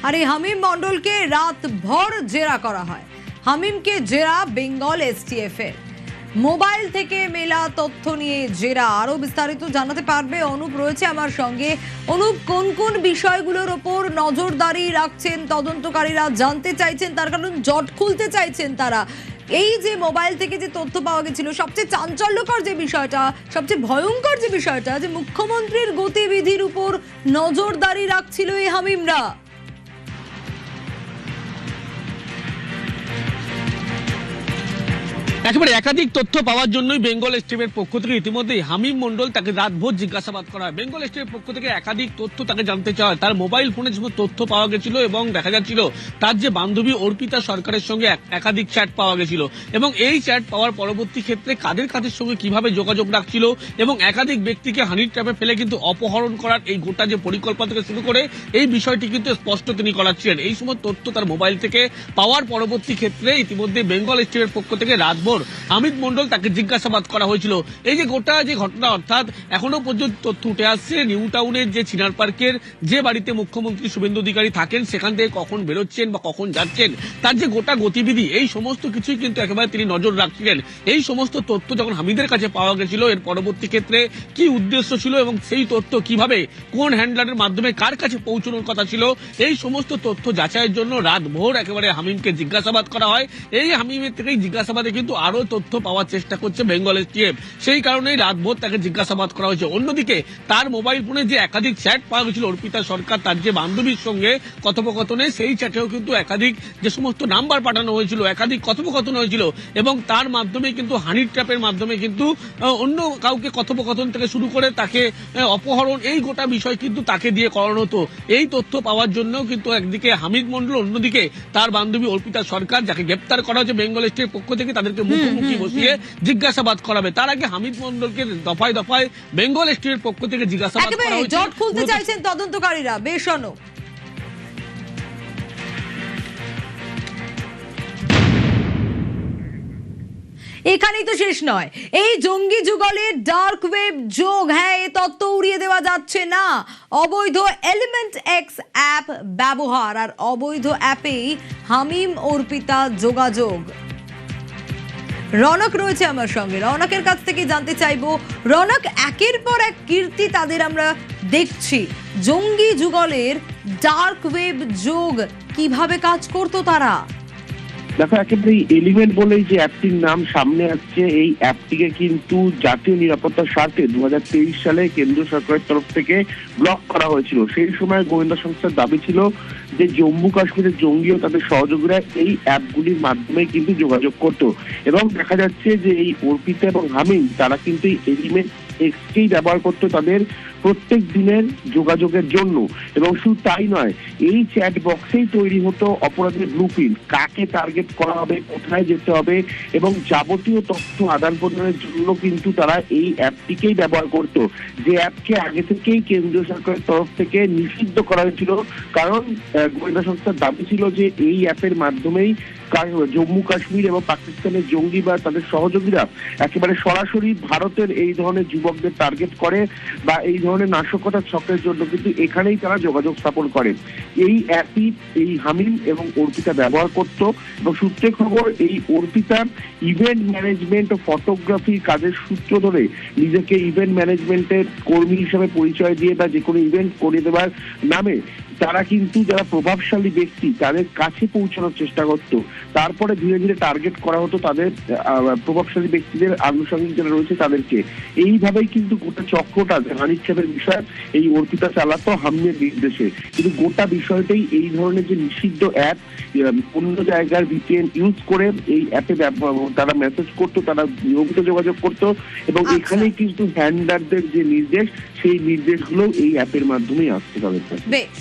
আর এই হামিম মণ্ডলকে রাতভর জেরা করা হয়। হামিমকে জেরা বেঙ্গল এসটিএফ এর। মোবাইল থেকে মেলা তথ্য নিয়ে জেরা। আরো বিস্তারিত জানাতে পারবে অনুপ রয়েছে আমার সঙ্গে। অনুপ, কোন কোন বিষয়গুলোর ওপর নজরদারি রাখছেন তদন্তকারীরা, জানতে চাইছেন, তার কারণ জট খুলতে চাইছেন তারা। এই যে মোবাইল থেকে যে তথ্য পাওয়া গেছিল, সবচেয়ে চাঞ্চল্যকর যে বিষয়টা, সবচেয়ে ভয়ঙ্কর যে বিষয়টা, যে মুখ্যমন্ত্রীর গতিবিধির উপর নজরদারি রাখছিল এই হামিমরা। একেবারে একাধিক তথ্য পাওয়ার জন্যই বেঙ্গল এসটিএফের পক্ষ থেকে ইতিমধ্যেই হামিম মণ্ডল তাকে রাতভর জিজ্ঞাসাবাদ করা হয়। বেঙ্গল এসটিএফের পক্ষ থেকে একাধিক তথ্য তাকে জানতে চাওয়া হয়। তার মোবাইল ফোনে যে তথ্য পাওয়া গেছিল এবং দেখা যাচ্ছিল তার যে বান্ধবী অর্পিতা সরকারের সঙ্গে একাধিক চ্যাট পাওয়া গেছিল এবং এই চ্যাট পাওয়ার পরবর্তী ক্ষেত্রে কাদের সঙ্গে কিভাবে যোগাযোগ রাখছিল এবং একাধিক ব্যক্তিকে হানির ট্র্যাপে ফেলে কিন্তু অপহরণ করার এই গোটা যে পরিকল্পনা থেকে শুরু করে এই বিষয়টি কিন্তু স্পষ্ট তিনি করাচ্ছিলেন। এই সময় তথ্য তার মোবাইল থেকে পাওয়ার পরবর্তী ক্ষেত্রে ইতিমধ্যে বেঙ্গল এসটিএফের পক্ষ থেকে রাতভর হামিদ মণ্ডল তাকে জিজ্ঞাসাবাদ করা হয়েছিল। এই যে গোটা যে ঘটনা, অর্থাৎ এখনো পর্যন্ত তথ্য উঠে আসছে নিউ টাউনের যে চিনার পার্কের যে বাড়িতে মুখ্যমন্ত্রী শুভেন্দু অধিকারী থাকেন, সেখান থেকে কখন বেরোচ্ছেন বা কখন যাচ্ছেন, তার যে গোটা গতিবিধি, এই সমস্ত কিছুই কিন্তু একেবারে তিনি নজর রাখছিলেন। এই সমস্ত তথ্য যখন হামিদের কাছে পাওয়া গেছিল, এর পরবর্তী ক্ষেত্রে কি উদ্দেশ্য ছিল এবং সেই তথ্য কিভাবে কোন হ্যান্ডলারের মাধ্যমে কার কাছে পৌঁছানোর কথা ছিল, এই সমস্ত তথ্য যাচাইয়ের জন্য রাতভর একেবারে হামিমকে জিজ্ঞাসাবাদ করা হয়। এই হামিমের থেকেই জিজ্ঞাসাবাদে কিন্তু আরো তথ্য পাওয়ার চেষ্টা করছে বেঙ্গল এসটিএফ, সেই কারণেই রাতভর তাকে জিজ্ঞাসাবাদ করা হয়েছে। অন্যদিকে তার মোবাইল ফোনে যে একাধিক চ্যাট পাওয়া গেছিল অর্পিতা সরকার তার যে বান্ধবীর সঙ্গে কথোপকথনে, সেই চ্যাটেও কিন্তু একাধিক যে সমস্ত নাম্বার পাঠানো হয়েছিল, একাধিক কথোপকথন হয়েছিল এবং তার মাধ্যমে কিন্তু হানির ট্র্যাপের মাধ্যমে কিন্তু অন্য কাউকে কথোপকথন থেকে শুরু করে তাকে অপহরণ, এই গোটা বিষয় কিন্তু তাকে দিয়ে করানো হতো। এই তথ্য পাওয়ার জন্য কিন্তু একদিকে হামিদ মণ্ডল, অন্যদিকে তার বান্ধবী অর্পিতা সরকার, যাকে গ্রেপ্তার করা হয়েছে বেঙ্গল এসটিএফ পক্ষ থেকে, তাদেরকে মুখোমুখি বসিয়ে জিজ্ঞাসাবাদ করাবে। তার আগে হামিদ মণ্ডলকে দফায় দফায় বেঙ্গল এসটিএফ পক্ষ থেকে জিজ্ঞাসাবাদ করা হয়েছে। জট খুলতে চাইছেন তদন্তকারীরা। বেশ অনুপ, এখানেই তো শেষ নয়। এই জঙ্গি যুগলের ডার্ক ওয়েব যোগ, হ্যাঁ, এই তত্ত্ব উড়িয়ে দেওয়া যাচ্ছে না। অবৈধ এলিমেন্ট এক্স অ্যাপ ব্যবহার আর অবৈধ অ্যাপেই হামিম অর্পিতা যোগাযোগ। রনক রয়েছে আমার সঙ্গে, রনকের কাছ থেকে জানতে চাইবো। রনক, একের পর এক কীর্তি তাদের আমরা দেখছি। জঙ্গি যুগলের ডার্ক ওয়েব যোগ কিভাবে কাজ করতো তারা? দেখো, একেবারে এলিমেন্ট বলেই যে অ্যাপটির নাম সামনে আসছে, এই অ্যাপটিকে কিন্তু জাতীয় নিরাপত্তার স্বার্থে 2023 সালে কেন্দ্রীয় সরকারের তরফ থেকে ব্লক করা হয়েছিল। সেই সময় গোয়েন্দা সংস্থার দাবি ছিল যে জম্মু কাশ্মীরের জঙ্গি ও তাদের সহযোগীরা এই অ্যাপগুলির মাধ্যমে কিন্তু যোগাযোগ করত এবং দেখা যাচ্ছে যে এই অর্পিতা এবং হামিম তারা কিন্তু এই এলিমেন্ট এক্সকেই ব্যবহার করতো তাদের প্রত্যেক দিনের যোগাযোগের জন্য। এবং শুধু তাই নয়, এই চ্যাট বক্সেই তৈরি হতো অপরাধের ব্লুপ্রিন্ট, কাকে টার্গেট করা হবে, কোথায় যেতে হবে এবং যাবতীয় তথ্য আদান প্রদানের জন্য কিন্তু তারা এই অ্যাপটিকেই ব্যবহার করত, যে অ্যাপকে আগে থেকেই কেন্দ্রীয় সরকারের তরফ থেকে নিষিদ্ধ করা হয়েছিল। কারণ গোয়েন্দা সংস্থার দাবি ছিল যে এই অ্যাপের মাধ্যমেই জম্মু কাশ্মীর এবং পাকিস্তানের জঙ্গি বা তাদের সহযোগীরা একেবারে সরাসরি ভারতের এই ধরনের যুবকদের টার্গেট করে বা এই ধরনের নাশকতার চক্রের জন্য কিন্তু এখানেই তারা যোগাযোগ স্থাপন করে। এই অ্যাপই এই হামিম এবং অর্পিতা ব্যবহার করত এবং সূত্রে খবর এই অর্পিতা ইভেন্ট ম্যানেজমেন্ট ও ফটোগ্রাফি কাজের সূত্র ধরে নিজেকে ইভেন্ট ম্যানেজমেন্টের কর্মী হিসেবে পরিচয় দিয়ে বা যে কোনো ইভেন্ট করে দেওয়ার নামে তারা কিন্তু যারা প্রভাবশালী ব্যক্তি তাদের কাছে পৌঁছানোর চেষ্টা করত। তারপরে ধীরে ধীরে টার্গেট করা হতো তাদের প্রভাবশালী ব্যক্তিদের, আনুষঙ্গিক যারা রয়েছে তাদেরকে। এইভাবেই কিন্তু গোটা চক্রটা হানির ট্র্যাপের বিষয় এই অর্পিতা চালাতো হামিমের নির্দেশে। কিন্তু গোটা বিষয়টাই এই ধরনের যে নিষিদ্ধ অ্যাপ, অন্য জায়গার ভিপিএন ইউজ করে এই অ্যাপে তারা মেসেজ করতো, তারা নিয়মিত যোগাযোগ করতো এবং এখানেই কিন্তু হ্যান্ডলারদের যে নির্দেশ, সেই নির্দেশগুলো এই অ্যাপের মাধ্যমেই আসতে তাদের কাছে। বেশ।